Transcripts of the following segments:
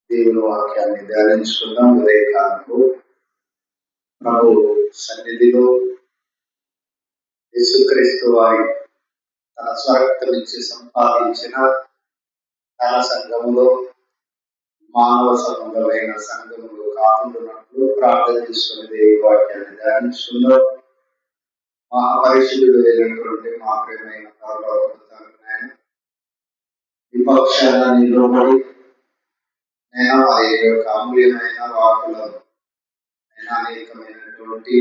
దేవుని వాక్యాన్ని ధ్యానించుకున్నాం. ఉదయకాలపు ప్రభు సన్నిధిలో యేసుక్రీస్తు వారి తన స్వరక్తం ఇచ్చి సంపాదించిన తన సంఘములో మానవ సంబంధమైన సంఘములో కాకుండాన్నట్లు ప్రార్థన చేసుకుని దేవుని వాక్యాన్ని ధ్యానించుకున్నాం. మహాపరిశుద్ధుడు అయినటువంటి మా ప్రియమైన పరలోకపు విపక్షాల నిలబడి నేను వారి యొక్క అమూల్యమైన వాకులను నేను అనేకమైనటువంటి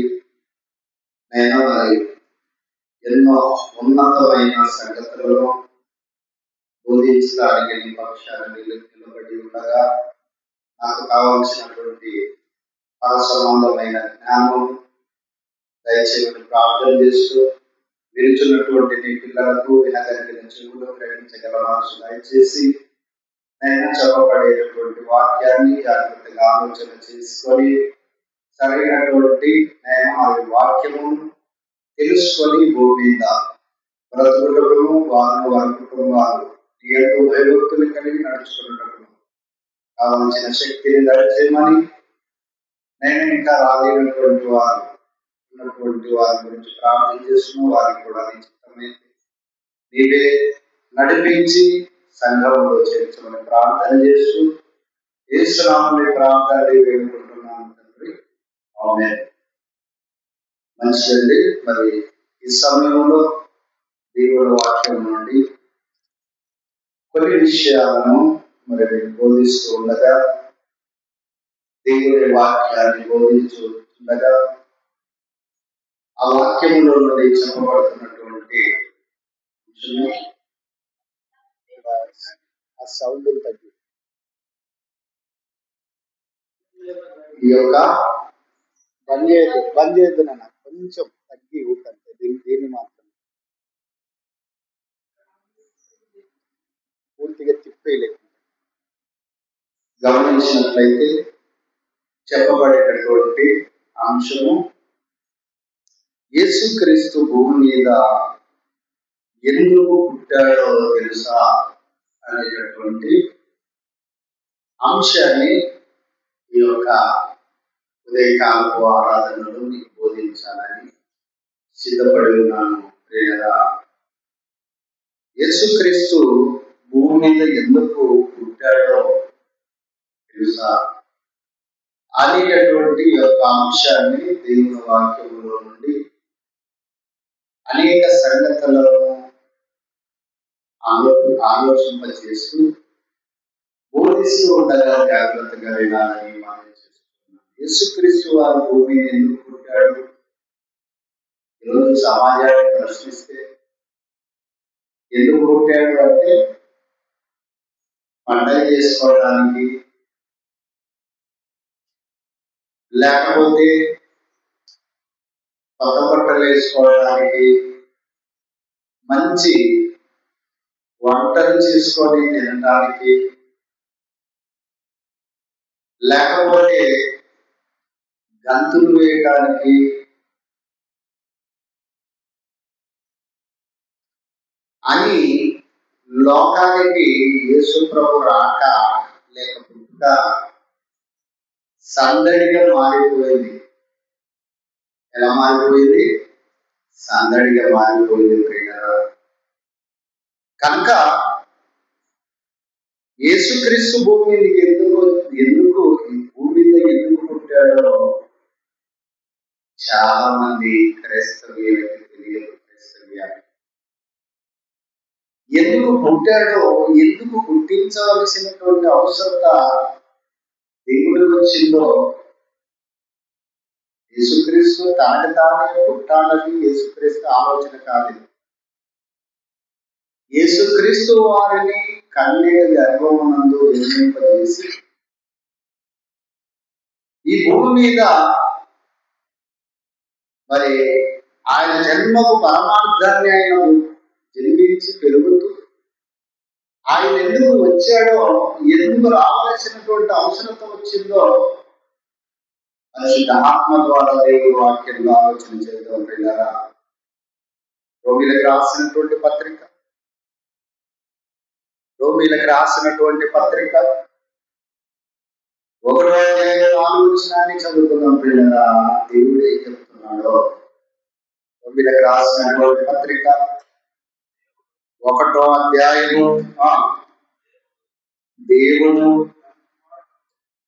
నేను వారి ఎన్నో ఉన్నతమైన సంగతులను బోధించడానికి నీ పక్షాన్ని నిలబడి ఉండగా నాకు కావలసినటువంటి పర సంబంధమైన జ్ఞానం దయచేసి ప్రార్థన చేస్తూ విరుచున్నటువంటి నీ పిల్లలకు వినగలిగిన చెవులు గ్రహించగల మనసు దయచేసి నేను చెప్పబడేటటువంటి వాక్యాన్ని జాగ్రత్తగా ఆలోచన చేసుకొని సరైనటువంటి నేను ఆ వాక్యము తెలుసుకొని భూమి మీద బ్రతుకులను వారు వారి కుటుంబాలు ఎంతో భయభక్తులు కలిగి నడుచుకున్నట్టు కావలసిన శక్తిని దయచేయమని నేను ఇంకా రాలేనటువంటి వారు ఉన్నటువంటి వారి గురించి ప్రార్థన చేస్తున్న వారికి కూడా నిశ్చితమైంది నీవే నడిపించి సంఘంలో చేర్చమని ప్రార్థన చేస్తూ యేసునామములో ప్రార్థన వేడుకుంటున్నాను తండ్రి. ఆమేన్. మంచిదండి. మరి ఈ సమయంలో దేవుడి వాక్యం నుండి కొన్ని విషయాలను మరి నేను బోధిస్తూ ఉండగా దేవుడి వాక్యాన్ని బోధించుండగా ఆ వాక్యంలో నుండి చెప్పబడుతున్నటువంటి ఆ సౌండ్ తగ్గి ఈ యొక్క బంద్ చేయొద్దు నాన్న, కొంచెం తగ్గి ఊకంటే దీన్ని మాత్రం పూర్తిగా తిప్పేయలేదు. గమనించినట్లయితే చెప్పబడేటటువంటి అంశము యేసుక్రీస్తు భూమి మీద ఎందుకు పుట్టాడో తెలుసా అనేటటువంటి అంశాన్ని ఈ యొక్క ఉదయకాలపు ఆరాధనలు మీకు బోధించాలని సిద్ధపడి ఉన్నాను. ప్రియరా, యేసుక్రీస్తు భూమి మీద ఎందుకు పుట్టాడో తెలుసా అనేటటువంటి యొక్క అంశాన్ని దేవుని వాక్యంలో నుండి అనేక సంగతులను ఆలోచింపజేస్తూ బోధిస్తూ ఉండగా జాగ్రత్తగా వినాలని మనం చేస్తున్నాం. యేసుక్రీస్తు వారు భూమిని ఎందుకు పుట్టాడు? ఈరోజు సమాజాన్ని ప్రశ్నిస్తే ఎందుకు పుట్టాడు అంటే పండగ చేసుకోవడానికి, లేకపోతే కొత్త బట్టలు వేసుకోవడానికి, మంచి వంటలు చేసుకొని తినడానికి, లేకపోతే గంతులు వేయడానికి, అని లోకానికి యేసు ప్రభు రాక లేక పుట్టుక సందడిగా మారిపోయింది. ఎలా మారిపోయింది? సందడిగా మారిపోయింది. కనుక యేసుక్రీస్తు భూమి మీదకి ఎందుకు ఈ భూమి మీద ఎందుకు పుట్టాడో చాలా మంది క్రైస్తవ్యులకు తెలియదు. ఎందుకు పుట్టాడో, ఎందుకు పుట్టించవలసినటువంటి అవసరత దేవుడికి వచ్చిందో, యేసుక్రీస్తు తనకి తానే పుట్టాలని యేసుక్రీస్తు ఆలోచన కాలేదు. యేసుక్రీస్తు వారిని కన్యక గర్భమునందు జన్మింపజేసి ఈ భూమి మీద మరి ఆయన జన్మకు పరమార్థాన్ని ఆయన జన్మించి పెరుగుతూ ఆయన ఎందుకు వచ్చాడో, ఎందుకు రావాల్సినటువంటి అవసరత వచ్చిందో పరిశుద్ధ ఆత్మ ద్వారా దేవుడు వాక్యంలో ఆలోచన చేద్దాం. పిల్లరా, రోమిలకు రాసినటువంటి పత్రిక ఒకటో అధ్యాయం 4వ వచనాన్ని చదువుకుందాం పిల్లరా. దేవుడు ఏం చెప్తున్నాడో వీళ్ళకి రాసినటువంటి పత్రిక 1వ అధ్యాయము.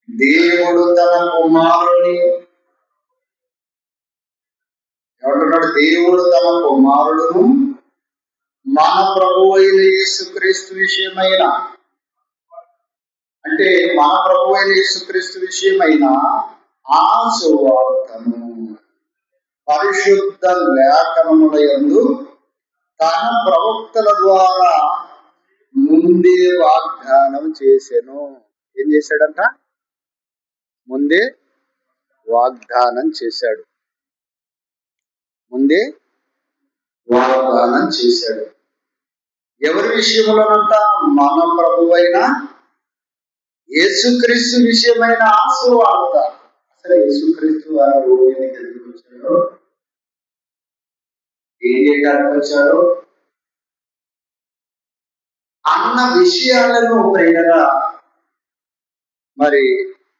దేవుడు తన కుమారుని ఏమంటున్నాడు? దేవుడు తన కుమారుడును మన ప్రభువు అయిన యేసుక్రీస్తు విషయమైన, అంటే మన ప్రభువు అయిన యేసుక్రీస్తు విషయమైన ఆ సువార్తను పరిశుద్ధ లేఖనముల యందు తన ప్రవక్తల ద్వారా ముందే వాగ్దానం చేసెను. ఏం చేశాడంట? ముందే వాగ్దానం చేశాడు. ముందే వాగ్దానం చేశాడు. ఎవరి విషయంలోనంట? మన ప్రభువైన యేసుక్రీస్తు విషయమైన ఆ సువార్త. అసలు యేసుక్రీస్తు వారు ఎందుకు వచ్చాడో, ఏం చేయడానికి వచ్చాడో అన్న విషయాలను ప్రేరగా మరి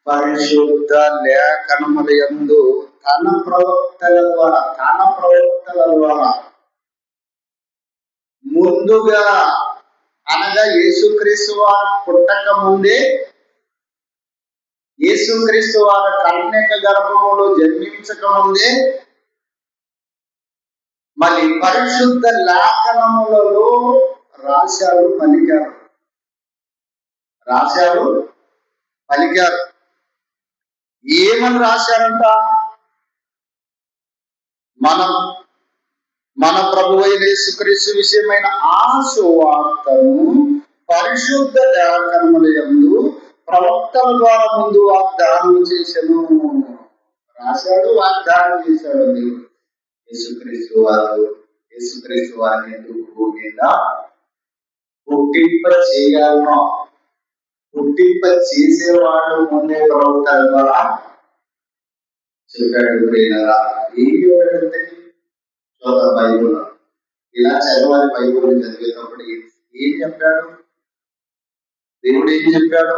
పరిశుద్ధ లేఖనముల యందు తన ప్రవక్తల ద్వారా ముందుగా, అనగా యేసుక్రీస్తు వారు పుట్టక ముందే, యేసుక్రీస్తు వారి కన్యక గర్భములో జన్మించక ముందే మరి పరిశుద్ధ లేఖనములలో రాశారు, పలికారు. ఏమని రాశారంట? మన ప్రభువైన యేసుక్రీస్తు విషయమైన ఆ సువార్తను పరిశుద్ధ లేఖనముల యందు ప్రవక్తల ద్వారా ముందు వాగ్దానం చేశాను. రాశాడు, వాగ్దానం చేశాడు. యేసుక్రీస్తు వారిని ఎందుకు భూమి మీద పుట్టింప చేయాలనో, పుట్టింప చేసేవాడు ముందే ప్రవక్తల ద్వారా చెప్పాడు. ఏం చెప్పాడంటే, బైబుల్ ఇలా చదవాలి. బైబుల్ చదివేటప్పుడు ఏం చెప్పాడు, దేవుడు ఏం చెప్పాడు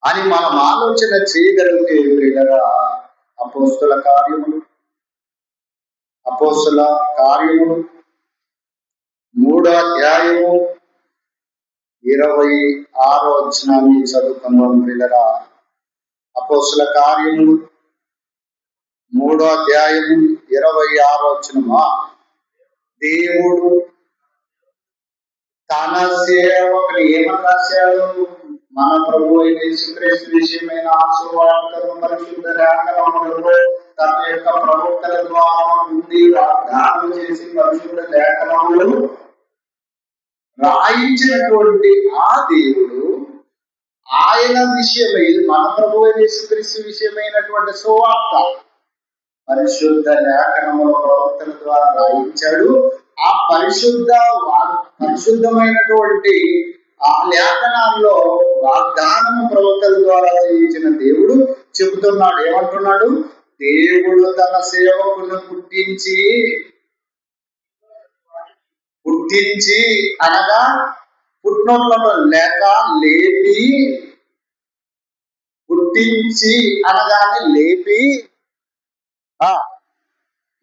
అని మనం ఆలోచన చేయగలిగితే అపోస్తుల కార్యములు 3వ అధ్యాయము 26వ వచనాన్ని చదువుకుందాం పిల్లరా. అపోస్తుల కార్యములు 3వ అధ్యాయము 26వ వచనమా. దేవుడు తన సేవకుని ఏమని రాశాడు? మన ప్రభువు అయిన యేసుక్రీస్తు విషయమైన ఆ సువార్తను పరిశుద్ధ లేఖనములలో తన యొక్క ప్రవక్తల ద్వారా ముందు వాగ్దానం చేసి పరిశుద్ధ లేఖనములు రాయించినటువంటి ఆ దేవుడు ఆయన విషయమై, మన ప్రభువు అయిన యేసుక్రీస్తు విషయమైనటువంటి సువార్త పరిశుద్ధ లేఖనముల ప్రవక్తల ద్వారా రాయించాడు. ఆ పరిశుద్ధమైనటువంటి ఆ లేఖనాల్లో వాగ్దానము ప్రవక్తల ద్వారా చేయించిన దేవుడు చెబుతున్నాడు. ఏమంటున్నాడు? దేవుడు తన సేవకులను పుట్టించి అనగా పుట్టినోళ్ళను లేక లేపి, పుట్టించి అనగానే లేపి.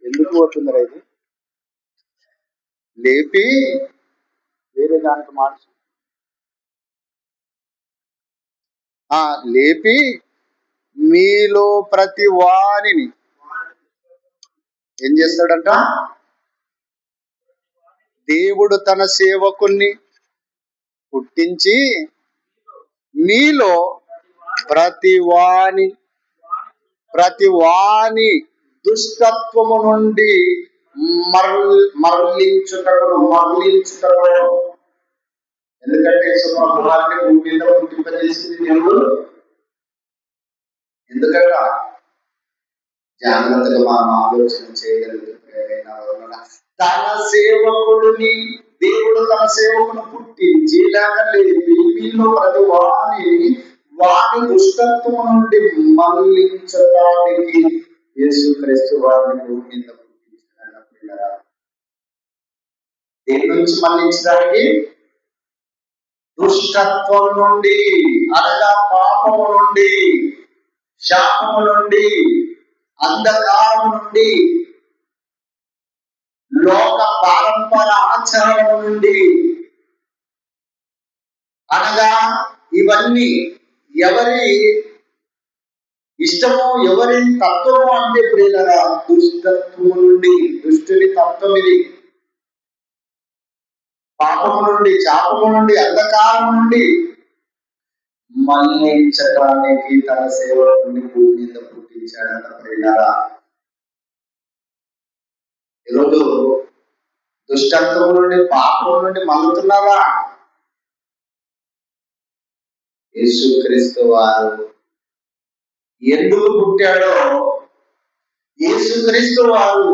ఎందుకు పోతుందిరా ఇది? లేపి వేరే దానికి మార్చు. లేపి మీలో ప్రతి వారిని ఏం చేస్తాడంట? దేవుడు తన సేవకుల్ని పుట్టించి మీలో ప్రతి వాని దుష్టత్వము నుండి మరలించుటకు. ఎందుకంటే కుమారుని భూమి మీద పుట్టింపజేసింది దేవుడు. ఎందుకంటే జాగ్రత్తగా మనం ఆలోచన చేయగలిగితే తన సేవకుడిని, దేవుడు తన సేవకుని పుట్టించి లేక లేపి మీలో ప్రతి వాని దుష్టత్వము నుండి మరలించడానికి యేసుక్రీస్తు వారిని భూమి మీద పుట్టించాడు. దేని నుంచి మరలించడానికి? దుష్టత్వం నుండి అనగా పాపము నుండి నుండి, శాపము నుండి, అంధకారం నుండి, లోక పారంపర ఆచారం నుండి, అనగా ఇవన్నీ ఎవరి ఇష్టము, ఎవరి తత్వము అంటే ప్రియులరా దుష్టత్వము నుండి, దుష్టుని తత్వం ఇది. పాపము నుండి, శాపము నుండి, అంధకారం నుండి మళ్ళించడానికి తన సేవకుని భూమి మీద పుట్టించాడట ప్రియులరా. ఈరోజు దుష్టత్వం నుండి, పాపం నుండి మళ్ళుతున్నారా? యేసుక్రీస్తు వారు ఎందుకు పుట్టాడో, యేసుక్రీస్తు వారు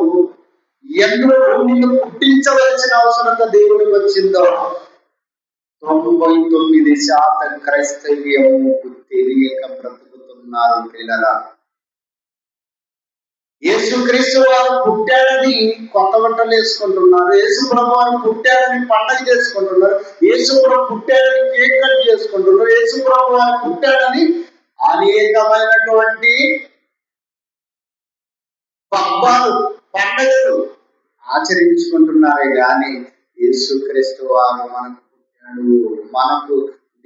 ఎందుకు భూమిని పుట్టించవలసిన అవసరత దేవుడికి వచ్చిందో 99% క్రైస్తవ్యము తెలియక బ్రతుకుతున్నారు పిల్లరా. యేసుక్రీస్తు వారు పుట్టాడని కొత్త బట్టలు వేసుకుంటున్నారు, యేసు ప్రభు వారు పుట్టాడని పండగ చేసుకుంటున్నారు, యేసు ప్రభు పుట్టాడని కేక్ కట్ చేసుకుంటున్నారు, యేసు ప్రభు వారు పుట్టాడని అనేకమైనటువంటి పబ్బాలు, పండగలు ఆచరించుకుంటున్నారే గాని యేసుక్రీస్తు వారు మనకు పుట్టాడు, మనకు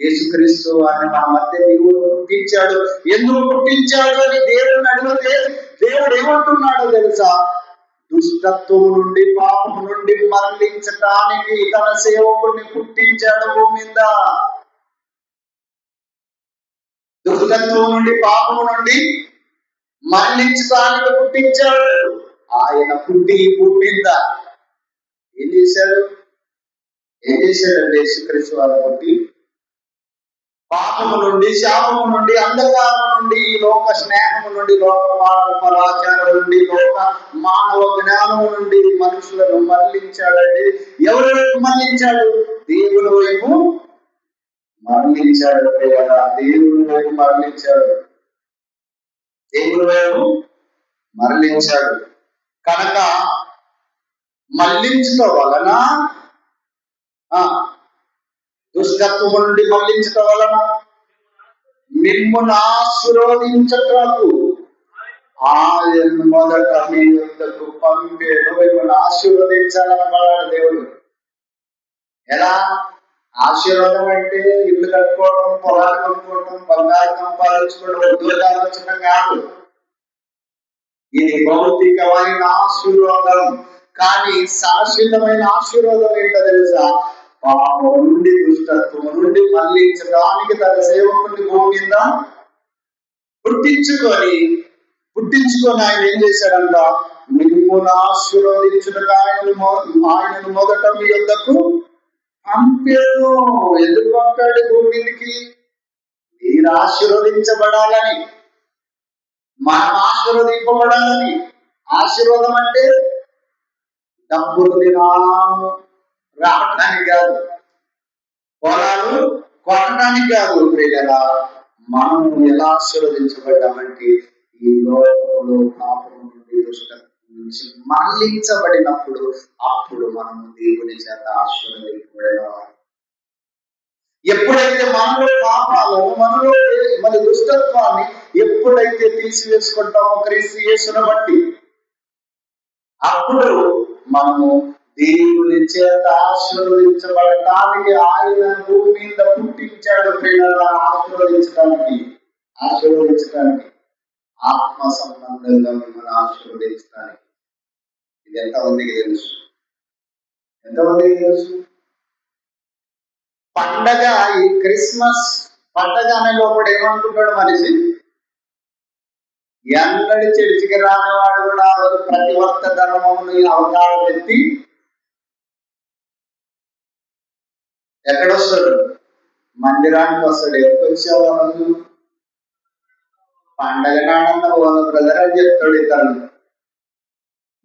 యేసుక్రీస్తు వారిని మన మధ్య దేవుడు పుట్టించాడు. ఎందుకు పుట్టించాడు అని దేవుడిని అడిగితే దేవుడు ఏమంటున్నాడో తెలుసా? దుష్టత్వము నుండి, పాపము నుండి మరలించటానికి తన సేవకుడిని పుట్టించాడు భూమి మీద. దుష్టత్వం నుండి, పాపము నుండి మరలించటానికి పుట్టించాడు. ఆయన పుట్టి భూమి మీద ఏం చేశాడు? యేసుక్రీస్తు వారు పుట్టి పాపము నుండి, శాపము నుండి, అంధకారం నుండి, లోక స్నేహము నుండి, లోక పరాచారం నుండి, లోక మానవ జ్ఞానము నుండి మనుషులను మరలించాడండి. ఎవరి వైపు మరలించాడు? దేవుని వైపు మరలించాడు. దేవుని వైపు మరలించాడు, దేవుని వైపు మరలించాడు. కనుక మళ్లించటం వలన, దుష్టత్వము నుండి మళ్లించటం వలన మిమ్మును ఆశీర్వదించటకు ఆయన మొదట మీ యొద్దకు పంపాడు. మిమ్మల్ని ఆశీర్వదించాలన్నమాట దేవుడు. ఎలా ఆశీర్వాదం అంటే ఇల్లు కట్టుకోవడం, పొలాలు కట్టుకోవడం, బంగారు సంపాదించుకోవడం, ఉద్యోగాలు వచ్చడం కాదు. ఇది భౌతికమైన ఆశీర్వాదం. కానీ శాశ్వతమైన ఆశీర్వాదం ఏంటో తెలుసా? పాపం నుండి, దుష్టత్వం నుండి మళ్లించడానికి తన సేవకుని భూమి మీద పుట్టించుకొని ఆయన ఏం చేశాడంట? మిమ్మును ఆశీర్వదించుటకు ఆయనను మొదట మీ యొద్దకు పంపాడు. ఎందుకు పంపాడు భూమి మీదకి? మీరు ఆశీర్వదించబడాలని, మనం ఆశీర్వదింపబడాలని. ఆశీర్వాదం అంటే డబ్బులు దినాము రావడానికి కాదు, పొలాలు కొనడానికి కాదు. ప్రియులారా, మనం ఎలా ఆశీర్వదించబడ్డామంటే ఈ లోకంలో పాపం నుండి, దుష్టత్వం నుంచి మళ్లించబడినప్పుడు అప్పుడు మనము దేవుని చేత ఆశీర్వదింపబడేవారు. ఎప్పుడైతే మనలో పాపాలను, మనలో మన దుష్టత్వాన్ని ఎప్పుడైతే తీసివేసుకుంటామో క్రీస్తు యేసును బట్టి, అప్పుడు మనము దేవుని చేత ఆశీర్వదించబడటానికి ఆయన భూమి మీద పుట్టించాడు. పిల్లల ఆశీర్వదించడానికి ఆత్మ సంబంధంగా మిమ్మల్ని ఆశీర్వదించడానికి. ఇది ఎంతమందికి తెలుసు? పండగ, ఈ క్రిస్మస్ పండగ అనే లోపల ఏమనుకుంటాడు మనిషి? ఎన్నడి చర్చికి రానివాడు కూడా ఆ రోజు ప్రతివర్త ధర్మమును అవతారం ఎత్తి ఎక్కడొస్తాడు? మందిరానికి వస్తాడు. ఎక్కడికి వచ్చావు ఆ రోజు? పండగ నాడన్న బ్రదర్ అని చెప్తాడు. ఇతను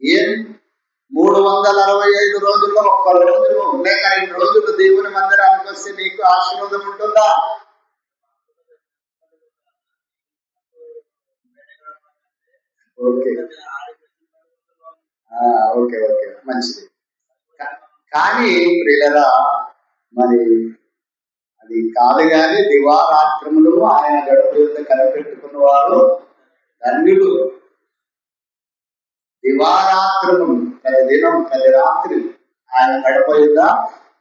ఏం 365 రోజుల్లో ఒక్క రోజు లేక 2 రోజులు దేవుని మందిరానికి వస్తే నీకు ఆశీర్వాదం ఉంటుందా? ఓకే ఓకే ఓకే మంచిది. కానీ ప్రియులరా, మరి అది కాదు కానీ దివారాత్రములు ఆయన గడప యుద్ధ కనిపెట్టుకున్న వారు ధన్యులు. దివారాత్రములు ప్రతి దినం ప్రతి రాత్రి ఆయన గడప యుద్ధ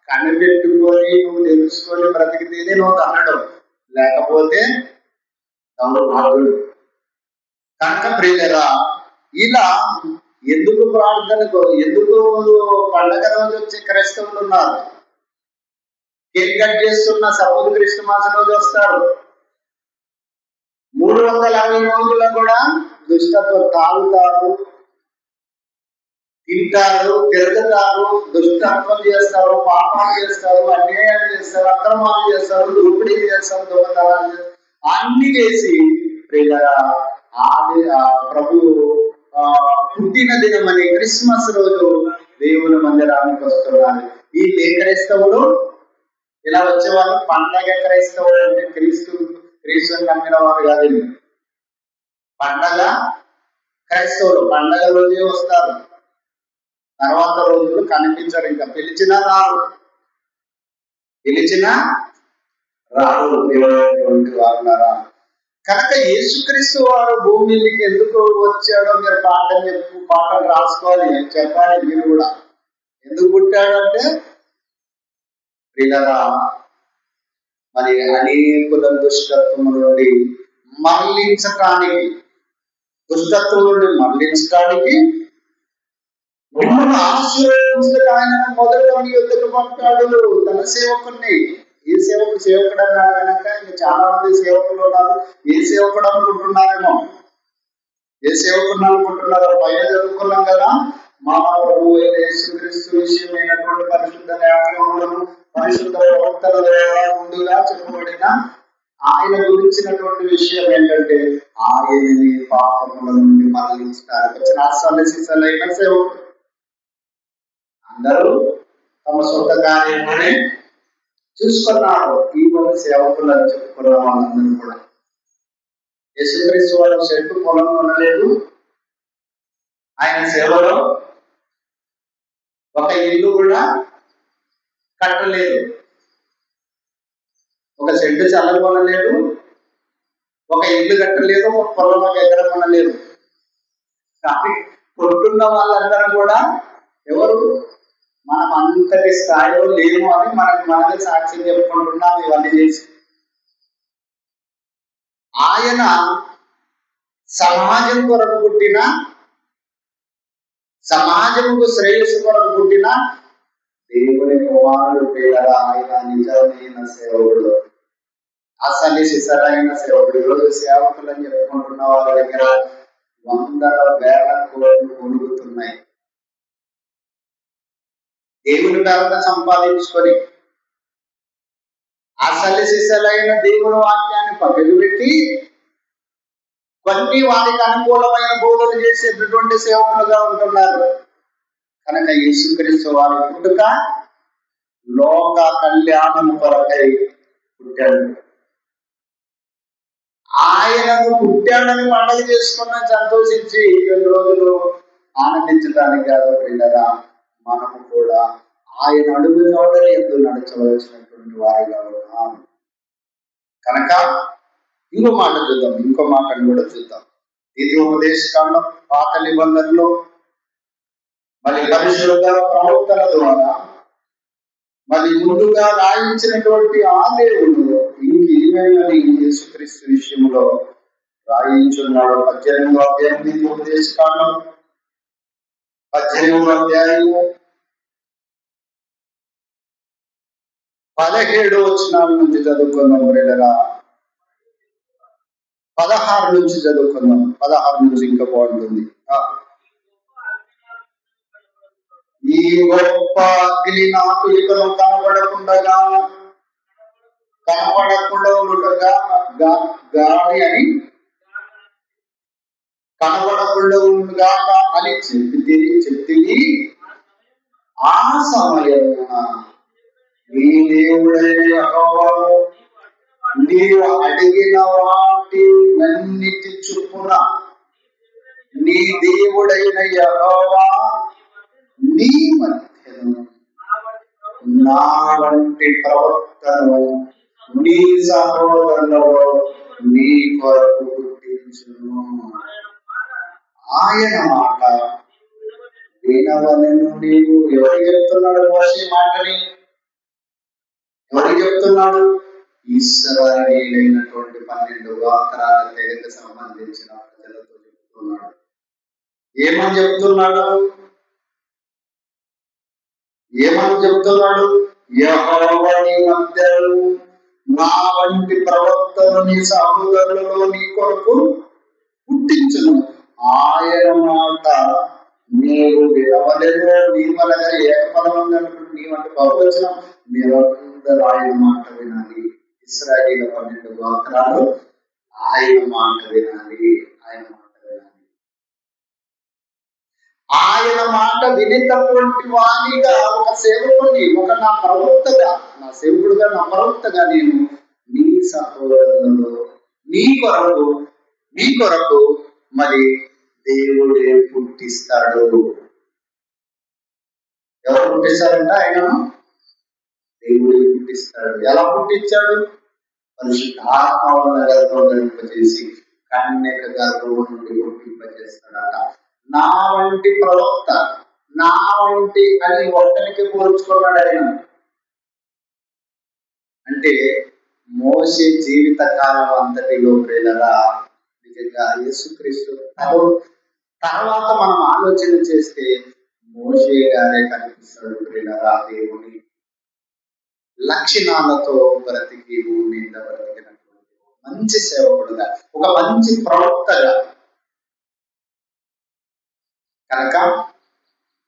కనిపెట్టుకొని నువ్వు తెలుసుకొని బ్రతికితేనే నువ్వు ధనుడు, లేకపోతే దౌర్భాగ్యుడు. కనుక ప్రియులరా, ఇలా ఎందుకు ప్రార్థనకు, ఎందుకు పండగ రోజు వచ్చే క్రైస్తవులు ఉన్నారు, కేక్ కట్ చేస్తున్న సపోజ్ క్రిస్మస్ రోజు వస్తారు. 360 రోజులు కూడా దుష్టత్వం, తాగుతారు, తింటారు, తిరుగుతారు, దుష్టత్వం చేస్తారు, పాపాలు చేస్తారు, అన్యాయాలు చేస్తారు, అక్రమాలు చేస్తారు, దోపిడీ చేస్తారు, దొంగతనాలు చేస్తారు, అన్ని చేసి ప్రభు పుట్టిన దినం అని క్రిస్మస్ రోజు దేవుని మందిరానికి వస్తున్నారు. ఈ క్రైస్తవులు ఇలా వచ్చేవాళ్ళు పండగ క్రైస్తవులు అంటే క్రీస్తుని నమ్మిన వారు కాదు. పండగ క్రైస్తవులు పండగ రోజే వస్తారు, తర్వాత రోజులు కనిపించరు. ఇంకా పిలిచినా రారు, పిలిచినా రారు వారున్నారా. కనుక యేసుక్రీస్తు వారు భూమికి ఎందుకు వచ్చాడో మీరు పాటలు రాసుకోవాలి, చెప్పాలి. మీరు కూడా ఎందుకు పుట్టాడంటే ప్రియులారా, మరి అనేకుల దుష్టత్వం నుండి మరలించటానికి, దుష్టత్వం నుండి మరలించడానికి, మిమ్మల్ని ఆశీర్వదించడానికి ఆయన మొదట మీ యొద్దకు పంపాడు తన సేవకుని. ఏ సేవకుడు అన్నాడు కనుక ఇంకా చాలా మంది సేవకులు ఉన్నారు. ఏ సేవకుడు అనుకుంటున్నారేమో, ఏ సేవకుడు అనుకుంటున్నారో పైన చదువుకున్నాం కదా, మా ప్రభు యేసుక్రీస్తు విషయమైనటువంటి పరిశుద్ధ లేఖనములను, పరిశుద్ధ ప్రవక్తల ద్వారా ముందుగా చెప్పబడిన ఆయన గురించినటువంటి విషయం ఏంటంటే ఆయనని పాపముల నుండి మరలించడానికి వచ్చిన అసలైన సేవకుడు. అందరూ తమ సొంత కార్యమునే చూసుకున్నారు. ఈ మంది సేవకులు అని చెప్పుకున్న వాళ్ళందరూ కూడా యేసుక్రీస్తు వారు చెట్టు పొలం కొనలేదు, ఆయన సేవలో ఒక ఇల్లు కూడా కట్టలేదు, ఒక చెట్టు చల్ల కొనలేదు, ఒక ఇల్లు కట్టలేదు, ఒక పొలం ఒక ఎకరం కొనలేదు. కానీ కొట్టున్న వాళ్ళందరూ కూడా ఎవరు, మనం అంతటి స్థాయిలో లేము అని మనమే సాక్ష్యం చెప్పుకుంటున్నాం. ఇవన్నీ చేసి ఆయన సమాజం కొరకు పుట్టిన, సమాజముకు శ్రేయస్సు కొరకు పుట్టిన దేవుని కుమారుడు. పేదరా, ఆయన నిజమైన సేవకుడు, అసలు సిసరైన సేవకుడు. ఈరోజు సేవకులు అని చెప్పుకుంటున్న వాళ్ళ దగ్గర 100,000 కోట్లు కొనుగుతున్నాయి. దేవుని పేరున సంపాదించుకొని అసలు సిసలైన దేవుని వాక్యాన్ని పక్కకు పెట్టి కొన్ని వారికి అనుకూలమైన బోధలు చేసేటటువంటి సేవకులుగా ఉంటున్నారు. కనుక యేసుక్రీస్తు వారి పుట్టుక లోక కళ్యాణం కొరకై పుట్టాడు. ఆయనను పుట్టాడని పండుగ చేసుకున్న సంతోషించి 2 రోజులు ఆనందించడానికి కాదు పిల్లరా, మనము కూడా ఆయన అడుగు చోటని ఎందుకు నడచవలసినటువంటి వారిగా ఉన్నాం. కనుక ఇంకో మాట చూద్దాం, ఇంకో మాటను కూడా చూద్దాం. ద్వితీయోపదేశకాండం పాత నిబంధనలో మరి పరిశుద్ధ ప్రవక్తల ద్వారా మరి ముందుగా రాయించినటువంటి ఆ దేవుడు ఇంకేమైనా యేసుక్రీస్తు విషయంలో రాయించున్నాడు. 18వ అధ్యాయం ద్వితీయోపదేశకాండం 18వ అధ్యాయం 17 వచనాల నుంచి చదువుకుందాం. 16 నుంచి చదువుకుందాం. 16 నుంచి ఇంకా బాగుంటుంది. ఈ గొప్ప అగ్ని నాకు ఇకను కనపడకుండా ఉండగా గాలి అని కనబడకుండా ఉండగాక అని చెప్తివి. ఆ సమయమున నీ దేవుడైన యెహోవాను నీవు అడిగిన వాటినన్నిటి చొప్పున నీ దేవుడైన యెహోవా నీ మధ్యను నా వంటి ప్రవక్తను నీ సహోదరులలో నీ కొరకు పుట్టించును. ఆయన మాట వినవలెను నీవు. ఎవరికి చెప్తున్నాడు మోషే మాటని? ఎవరికి చెప్తున్నాడు? ఇశ్రాయేలీయులైనటువంటి 12 గోత్రాల తెగకు సంబంధించిన ప్రజలతో చెప్తున్నాడు. ఏమని చెప్తున్నాడు? యెహోవా నీ మధ్యలో నా వంటి ప్రవక్తను నీ సహోదరులలో నీ కొరకు పుట్టించును. ఆయన మాట నీవు వినవలెను. నీవనగా ఏకపదం అనుకుంటే నీవంటే బహువచనం. మీరందరూ ఆయన మాట వినాలి. ఇశ్రాయేలీయుల 12 గోత్రాలు ఆయన మాట వినాలి. ఆయన మాట వినాలి. ఆయన మాట వినేటటువంటి వాణిగా ఒక సేవకుని, ఒక నా ప్రవక్తగా, నా సేవకుడుగా, నా ప్రవక్తగా నేను నీ సహోదరులలో నీ కొరకు మరి దేవుడే పుట్టిస్తాడు. ఎవరు పుట్టిస్తారంట? ఆయనను దేవుడే పుట్టిస్తాడు. ఎలా పుట్టించాడు? పరిశుద్ధాత్మ వలన గర్భంచేసి కన్యక గర్భం నుండి పుట్టింపజేస్తాడట. నా వంటి ప్రవక్త, నా వంటి అని ఒక్కరికి పోల్చుకున్నాడు ఆయన. అంటే మోషే జీవిత కాలం అంతటిలో ప్రేరరా నిజంగా యేసుక్రీస్తు తర్వాత మనం ఆలోచన చేస్తే మోషే గారే కనిపిస్తాడు ప్రేరరా. దేవుని లక్షణాలతో బ్రతికి భూమి మీద బ్రతికినటువంటి మంచి సేవకుడుగా, ఒక మంచి ప్రవక్తగా. కనుక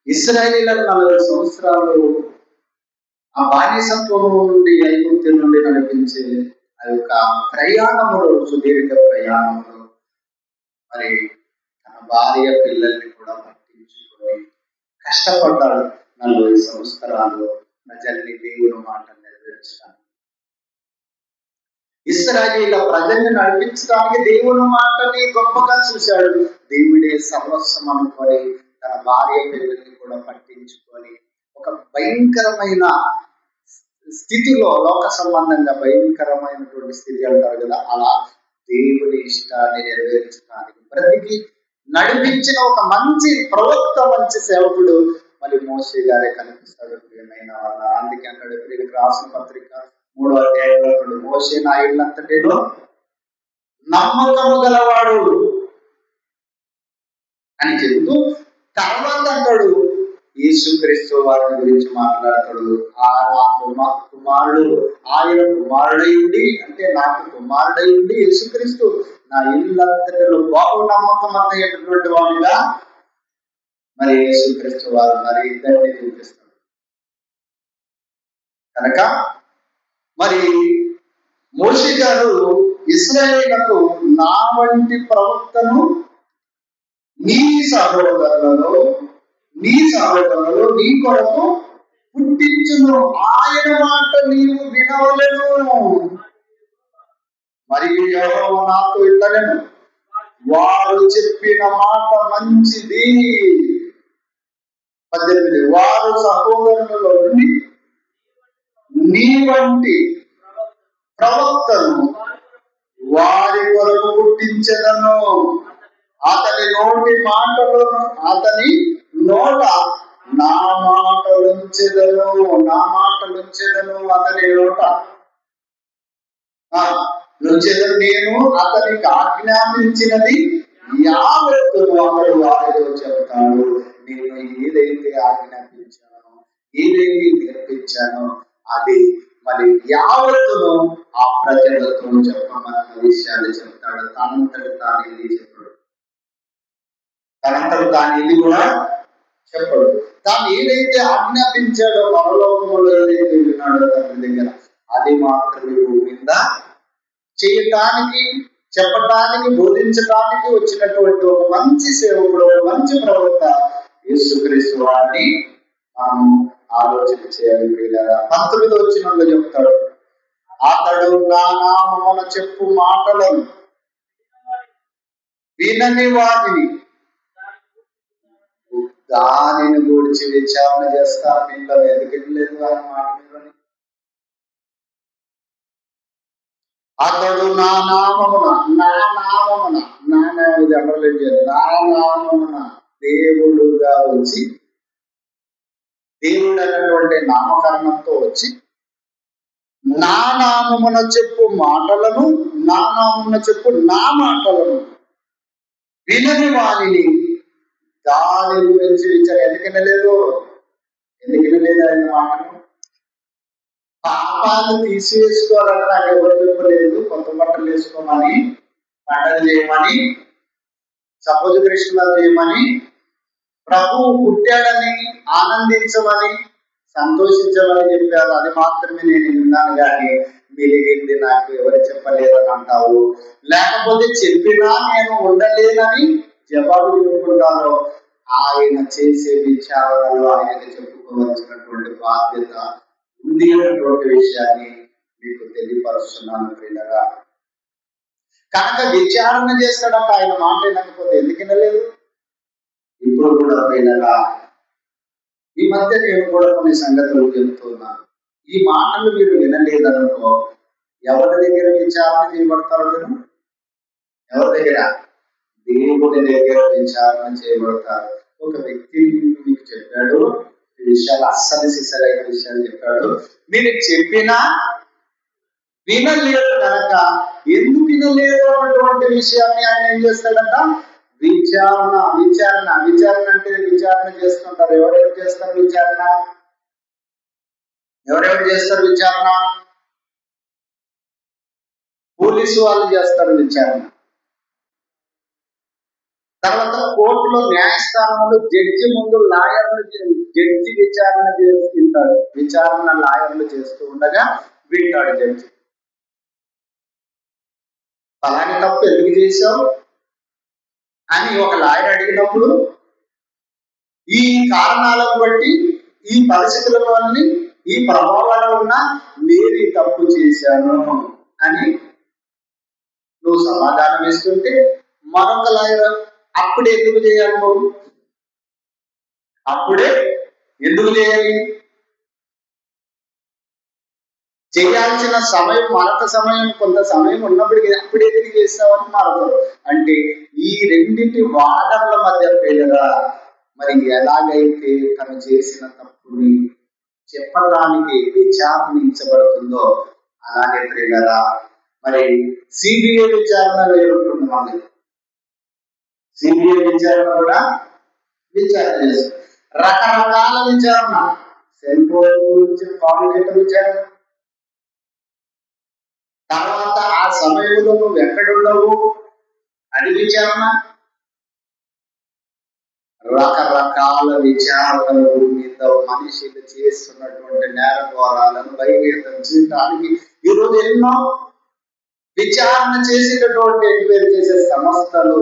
ఇశ్రాయేలీయుల 40 సంవత్సరాలు ఆ బానిసత్వం నుండి, ఐగుప్తు నుండి నడిపించే ఆ యొక్క ప్రయాణములో, సుదీర్ఘ ప్రయాణంలో మరి తన భార్య పిల్లల్ని కూడా పట్టించుకొని కష్టపడ్డాడు. 40 సంవత్సరాలు ప్రజల్ని దేవుని మాట నెరవేర్చడానికి, ఇశ్రాయేలీయుల ప్రజల్ని నడిపించడానికి దేవుని మాటని గొప్పగా చూశాడు. దేవుడే సర్వస్వం అనుకొని తన భార్య పిల్లల్ని కూడా పట్టించుకొని ఒక భయంకరమైన స్థితిలో, లోక సంబంధంగా భయంకరమైనటువంటి స్థితి అంటారు కదా, అలా దేవుని ఇష్టాన్ని నెరవేర్చడానికి బ్రతికి నడిపించిన ఒక మంచి ప్రవక్త, మంచి సేవకుడు మళ్ళీ మోషే గారే కనిపిస్తాడు. ప్రియమైన వాళ్ళ, అందుకే అన్నాడు ప్రియులకు రాసిన పత్రిక 3వ అధ్యాయంలో మోషే నా ఇల్లంతటిలో నమ్మకము గలవాడు అని చెబుతూ తర్వాత అంటాడు యేసుక్రీస్తు వారిని గురించి మాట్లాడతాడు. కుమారుడు, ఆయన కుమారుడయుండి, అంటే నాకు కుమారుడయుండి యేసుక్రీస్తు నా ఇల్లంతటిలో బాగు నమ్మకం అన్నటువంటి వాడిగా మరి యేసుక్రీస్తు వారు మరి ఇద్దరిని చూపిస్తాడు. కనుక మరి మోషే గారు ఇశ్రాయేలులకు నా వంటి ప్రవక్తను నీ సహోదరులలో నీ కొరకు పుట్టించును. ఆయన మాట నీవు వినవలెను. మరియు యెహోవా నాతో ఇట్లనెను, వారు చెప్పిన మాట మంచిది. 18 వారు సహోదరులలో నీ వంటి ప్రవక్తను వారి కొరకు పుట్టించెదను. అతని నోట నా మాటలుంచెదను. అతని నోట నుంచెదను. నేను అతనికి ఆజ్ఞాపించినది యావత్తును అతడు వారితో చెప్తాడు. నేను ఏదైతే ఆజ్ఞాపించానో, ఏదైతే నేర్పించానో అది మరి యావత్తును ఆ ప్రజలతో చెప్పమన్న విషయాలు చెప్తాడు. తనంతటి తాను ఇది కూడా చెప్పడు. తాను ఏదైతే ఆజ్ఞాపించాడో, పరలోకములో ఏదైతే విన్నాడో తండ్రి దగ్గర, అది మాత్రమే భూమి మీద చేయటానికి, చెప్పటానికి, బోధించడానికి వచ్చినటువంటి ఒక మంచి సేవకుడు, మంచి ప్రవక్త యేసుక్రీస్తు వారిని మనం ఆలోచన చేయాలి. 19వ వచనంలో చెప్తాడు, అతడు నా నామమున చెప్పు మాటలను వినని వాటిని దానిని గురించి విచారణ చేస్తాను. ఇంట్లో ఎదుగులేదు ఆయన మాట మీద. అతడు నా నామమున ఇది అండర్లైన్ చేయాలి. నా నామమున దేవుడుగా వచ్చి, దేవుడు అనేటువంటి నామకరణంతో వచ్చి నా నామమున చెప్పు మాటలను, నా నామమున చెప్పు నా మాటలను వినని వాణిని దాని గురించి విచారం. ఎందుకనే లేదు ఆయన మాటను? పాపాలు తీసివేసుకోవాలని నాకు ఎవరు చెప్పలేదు. కొత్త బట్టలు వేసుకోమని, పండగ చేయమని, సపోజ్ కృష్ణాలు చేయమని, ప్రభువు పుట్టాడని ఆనందించమని, సంతోషించమని చెప్పారు. అది మాత్రమే నేను విన్నాను, కానీ మిగిలింది నాకు ఎవరు చెప్పలేదని అంటావు. లేకపోతే చెప్పినా నేను ఉండలేనని జవాబు చెప్పుకుంటాను. ఆయన చేసే విచారణలో ఆయనకు చెప్పుకోవాల్సినటువంటి బాధ్యత ఉంది అన్నటువంటి విషయాన్ని మీకు తెలియపరుస్తున్నాను ప్రియులారా. కనుక విచారణ చేస్తాడంట. ఆయన మాట వినకపోతే ఎందుకు వినలేదు? ఇప్పుడు కూడా ప్రియులారా, ఈ మధ్య నేను కూడా కొన్ని సంగతులు చెబుతున్నాను. ఈ మాటలు మీరు వినలేదనుకో, ఎవరి దగ్గర విచారణ చేయబడతారు? మీరు ఎవరి దగ్గర? దేవుడి దగ్గర విచారణ చేయబడతారు. ఒక వ్యక్తి మీకు చెప్పాడు ఈ విషయాలు, అస్సలు సిసలైన విషయాలు చెప్పాడు, మీరు చెప్పినా వినలేదు కనుక, ఎందుకు వినలేదు అన్నటువంటి విషయాన్ని ఆయన ఏం చేస్తాడంట? విచారణ అంటే విచారణ చేస్తుంటారు. ఎవరెవరు చేస్తారు విచారణ? విచారణ? పోలీసు వాళ్ళు చేస్తారు విచారణ. తర్వాత కోర్టులో, న్యాయస్థానంలో జడ్జి ముందు జడ్జి విచారణ చేస్తుంటాడు. విచారణ లాయర్లు చేస్తూ ఉండగా వింటాడు జడ్జి. ఫలాని తప్పు ఎందుకు చేశావు అని ఒక లాయర్ అడిగినప్పుడు, ఈ కారణాలను బట్టి, ఈ పరిస్థితుల వల్ల, ఈ ప్రభావాల వల్ల నేను ఈ తప్పు చేశాను అని నువ్వు సమాధానం ఇస్తుంటే, మరొక లాయర్ అప్పుడే ఎందుకు చేయాలి? నువ్వు అప్పుడే ఎందుకు చేయాలి? చేయాల్సిన సమయం, మరొక సమయం, కొంత సమయం ఉన్నప్పటికీ అప్పుడు ఎందుకు చేస్తామని మరొకరు అంటే, ఈ రెండింటి వాదనల మధ్య ప్రియులరా, మరి ఎలాగైతే తను చేసిన తప్పుని చెప్పడానికి విచారించబడుతుందో, అలాగే ప్రియులరా మరి సిబిఐ విచారణ వేరుంటుంది. మనకి సిబిఐ విచారణ కూడా విచారణ చేస్తారు. రకరకాల విచారణ, సెల్ ఫోన్ గురించి కాంపిటేటివ్ విచారణ, తర్వాత ఆ సమయంలో నువ్వు ఎక్కడున్నావు అది విచారణ, రకరకాల విచారణలు మీద మనిషిని చేస్తున్నటువంటి నేరఘోరాలను బయట చేయడానికి ఈరోజు ఎన్నో విచారణ చేసేటటువంటి ఎంక్వైరీ చేసే సంస్థలు,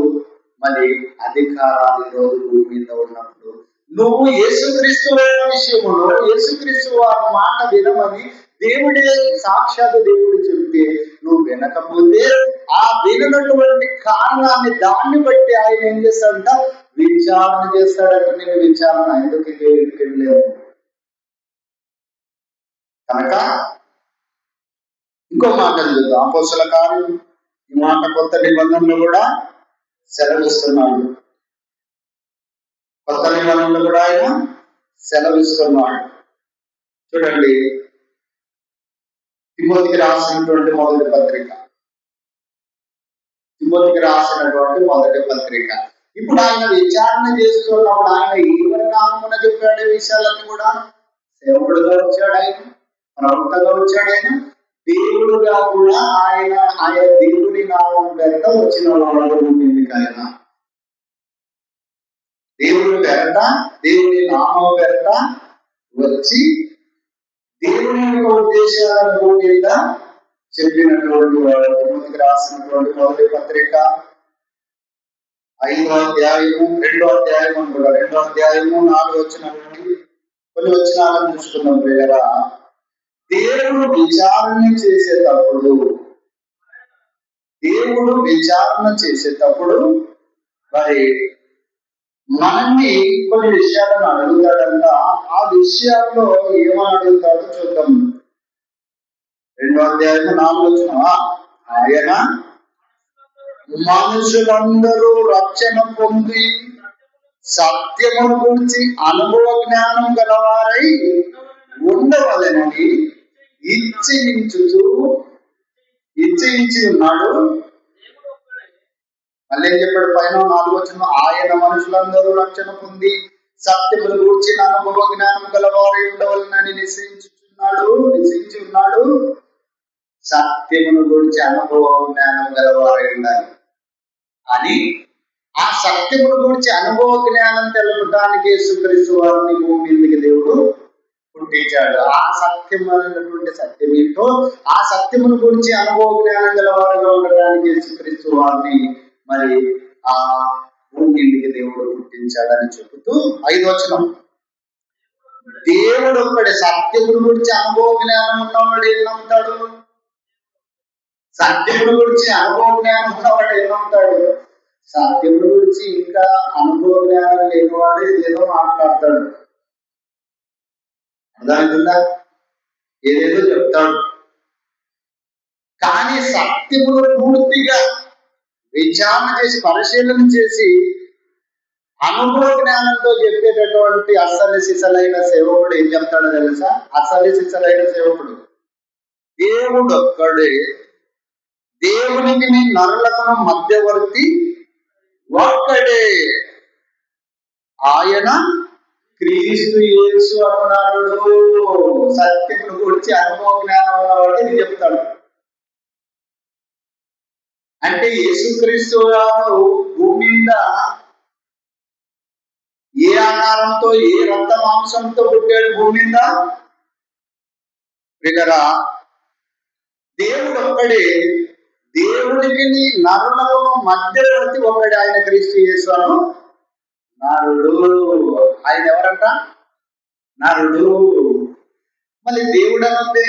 మరి అధికారాలు ఈరోజు భూమి మీద ఉన్నప్పుడు, నువ్వు యేసుక్రీస్తు విషయంలో యేసుక్రీస్తు వారి మాట వినమని దేవుడే, సాక్షాత్ దేవుడు చెబితే నువ్వు వినకపోతే, ఆ వినటువంటి కారణాన్ని దాన్ని బట్టి ఆయన ఏం చేస్తాడంట? విచారణ చేస్తాడంట. నేను విచారణ ఎందుకు లేదు కనుక ఇంకో మాట చూద్దాం. అపోస్తల కార్యం ఈ మాట కొత్త నిబంధనలు కూడా సెలవిస్తున్నాడు. కొత్త నిబంధనలు కూడా ఆయన సెలవిస్తున్నాడు. చూడండి, తిమోతికి రాసినటువంటి మొదటి పత్రిక. ఇప్పుడు ఆయన విచారణ చేస్తున్నప్పుడు ఆయన ఎవరి నామమున చెప్పాడు విషయాలన్నీ కూడా? సేవకుడుగా వచ్చాడు ఆయన, ప్రవక్తగా వచ్చాడు ఆయన, దేవుడుగా కూడా ఆయన దేవుని నామం పేరట వచ్చిన వాడు భూమికి. ఆయన దేవుని పేరట, దేవుని నామం పేరట వచ్చి దేవుని యొక్క ఉద్దేశాలను భూమి మీద చెప్పినటువంటి వాడు. తిమోతికి రాసినటువంటి మొదటి పత్రిక 5వ అధ్యాయము 2వ అధ్యాయం కూడా 2వ అధ్యాయము 4వ వచనం నుండి కొన్ని వచనాలను చూసుకున్నాం ప్రియరా. దేవుడు విచారణ చేసేటప్పుడు మరి మనల్ని కొన్ని విషయాలను అడుగుతాడంట. ఆ విషయాల్లో ఏమని అడుగుతాడో చూద్దాం. 2వ అధ్యాయము 4వ వచనం, ఆయన మనుషులందరూ రక్షణ పొంది సత్యమును గురించి అనుభవ జ్ఞానం గలవారై ఉండవలెనని ఇచ్చించి ఉన్నాడు. మళ్ళీ ఏం చెప్పాడు పైన 4వ వచనం, ఆయన మనుషులందరూ రక్షణ పొంది సత్యమును గూర్చి అనుభవ జ్ఞానం గలవారై ఉండవలెనని నిశ్చయించి ఉన్నాడు. సత్యమును గురించి అనుభవ జ్ఞానం గలవారై ఉండాలి అని, ఆ సత్యమును గురించి అనుభవ జ్ఞానం తెలపడానికి యేసుక్రీస్తు వారిని భూమి మీదకి దేవుడు పుట్టించాడు. ఆ సత్యమైనటువంటి సత్యం ఏంటో, ఆ సత్యమును గురించి అనుభవ జ్ఞానం గలవారుగా ఉండడానికి యేసుక్రీస్తు వారిని మరి ఆ భూమి మీదకి దేవుడు పుట్టించాడని చెబుతూ 5వ వచనం, దేవుడు ఒక్కడే. సత్యమును గురించి అనుభవ జ్ఞానం ఉన్నవాడు ఏం నమ్ముతాడు? సత్యమును గురించి అనుభవ జ్ఞానం ఉన్నవాడు ఏం నమ్ముతాడు? సత్యమును గురించి ఇంకా అనుభవ జ్ఞానం లేనివాడు ఏదో మాట్లాడతాడు. అర్థమవుతుందా? ఏదేదో చెప్తాడు. కానీ సత్యమును పూర్తిగా విచారణ చేసి పరిశీలన చేసి అనుభవ జ్ఞానంతో చెప్పేటటువంటి అసలు సిసలైన సేవకుడు ఏం చెప్తాడో తెలుసా? అసలు సిసలైన సేవకుడు దేవుడు ఒక్కడే, దేవునికి నీ నరులకు మధ్యవర్తి ఒక్కడే, ఆయన క్రీస్తు యేసు అన్నాడు. సత్యమును గురించి అనుభవ జ్ఞానం ఉన్నవాడు ఇది చెప్తాడు. అంటే యేసుక్రీస్తు గారు భూమి మీద ఏ ఆకారంతో ఏ రక్త మాంసంతో పుట్టాడు? భూమి మీద పిల్లరా, దేవుడు ఒక్కడే, దేవుడికి నరులకు మధ్యవర్తి ఒక్కడే, ఆయన క్రీస్తు యేసు అను నరుడు. ఆయన ఎవరంట? నరుడు. మళ్ళీ దేవుడనుందే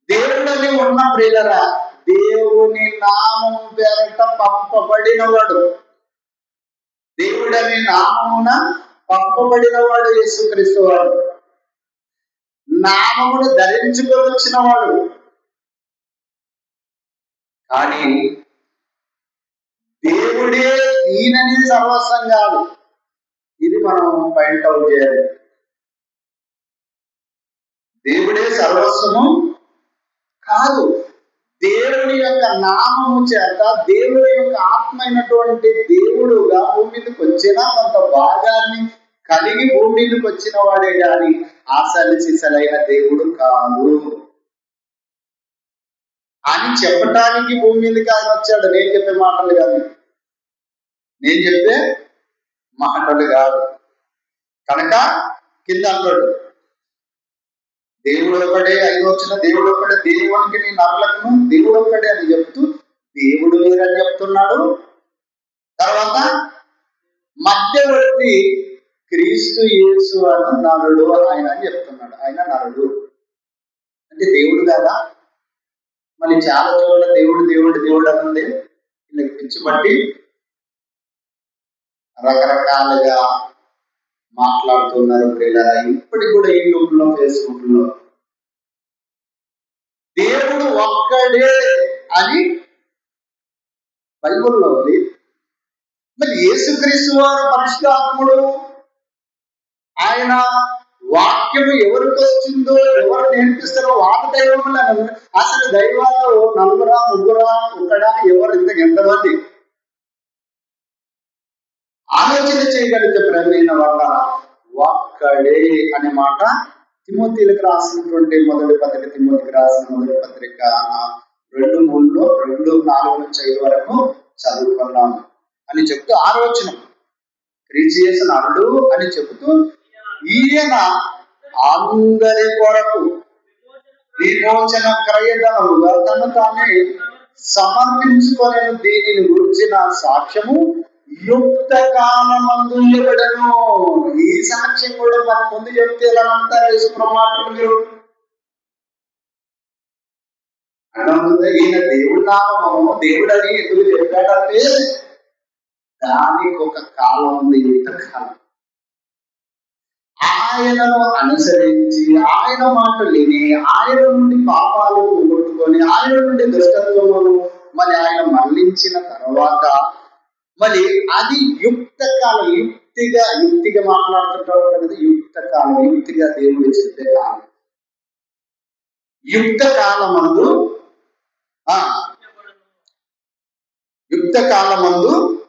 దేవుడని ఉన్న ప్రియులరా, దేవుని నామము పేరట పంపబడినవాడు, దేవుడని నామమున పంపబడినవాడు యేసుక్రీస్తు వాడు, నామమును ధరించుకొని వచ్చిన వాడు. కానీ దేవుడే ఈయనని సర్వస్వం కాదు. ఇది మనం పాయింట్ అవుట్ చేయాలి. దేవుడే సర్వస్వము కాదు. దేవుని యొక్క నామము చేత దేవుని యొక్క ఆత్మ అయినటువంటి దేవుడుగా భూమి మీదకి వచ్చిన కొంత భాగాన్ని కలిగి భూమి మీదకి వచ్చిన వాడే గాని అసలు సిసలైన దేవుడు కాదు అని చెప్పటానికి భూమి మీదకి ఆయన వచ్చాడు. నేను చెప్పే మాటలు కాదు. కనుక కింద అన్నాడు దేవుడు ఒక్కడే. 5వ వచనం, దేవుడు ఒక్కడే, దేవునికి నీ నరులకు దేవుడు ఒక్కడే అని చెప్తూ దేవుడు వేరని చెప్తున్నాడు. తర్వాత మధ్యవర్తి క్రీస్తు యేసు అని నరుడు ఆయన అని చెప్తున్నాడు. ఆయన నరుడు అంటే దేవుడు కదా. మళ్ళీ చాలా చోట్ల దేవుడు అన్నది వీళ్ళకి పిచ్చిబట్టి రకరకాలుగా మాట్లాడుతున్నారు. ఇప్పటికి కూడా యూట్యూబ్లో ఫేస్బుక్లో దేవుడు ఒక్కడే అని బైబిల్లో ఉంది. మరి యేసుక్రీస్తు వారు పరిశుద్ధాత్ముడు, ఆయన వాక్యము ఎవరికి వస్తుందో ఎవరు నేర్పిస్తారో వాళ్ళ దైవములు. అసలు దైవాలు 4 3 1 ఎవరు ఎంతమంది ఆలోచన చేయగలిగితే ప్రవీణ వాళ్ళ ఒక్కడే అనే మాట తిమోతిలకు రాసినటువంటి మొదటి పత్రిక, తిమోతికి రాసిన మొదటి పత్రిక 2:3 2:4-5 వరకు చదువుకున్నాము అని చెప్తూ 6వ వచనం క్రీస్తు యేసు నరుడు అని చెబుతూ ఈయన అందరి కొరకు విమోచన క్రయధనముగా తను తానే సమర్పించుకొని దీనిని గురించిన సాక్ష్యము యుక్త కాలమందు ఇవ్వబడను. ఈ సాక్ష్యం కూడా మన ముందు చెప్తే ఎలా అంటారు యేసుప్రభువు మీరు? అర్థమవుతుంది. ఈయన దేవుడి నామము దేవుడని ఎందుకు చెప్పాడంటే దానికి ఒక కాలం ఉంది, యుక్త కాలం. ఆయనను అనుసరించి ఆయన మాట విని ఆయన నుండి పాపాలు పోగొట్టుకొని ఆయన నుండి దుష్టత్వములు మరి ఆయన మళ్లించిన తర్వాత మరి అది యుక్త కాలం, యుక్తిగా మాట్లాడుతుంటాడు కదా, యుక్త కాలం, యుక్తిగా దేవుడు చెప్పే కాలం. యుక్త కాలమందు యుక్త కాలమందు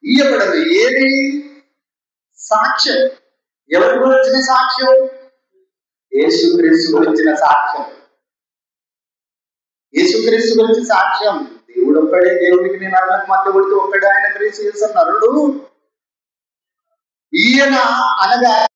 ఇయ్యబడదు ఏది? సాక్ష్యం. ఎవరి గురించిన సాక్ష్యం? యేసుక్రీస్తు గురించిన సాక్ష్యం. యేసుక్రీస్తు గురించి సాక్ష్యం. దేవుడు ఒక్కడే, దేవుడికి నేను అన్నకు మధ్య కొడితే ఒక్కడే ఆయన క్రీస్తు నరుడు. ఈయన అనగా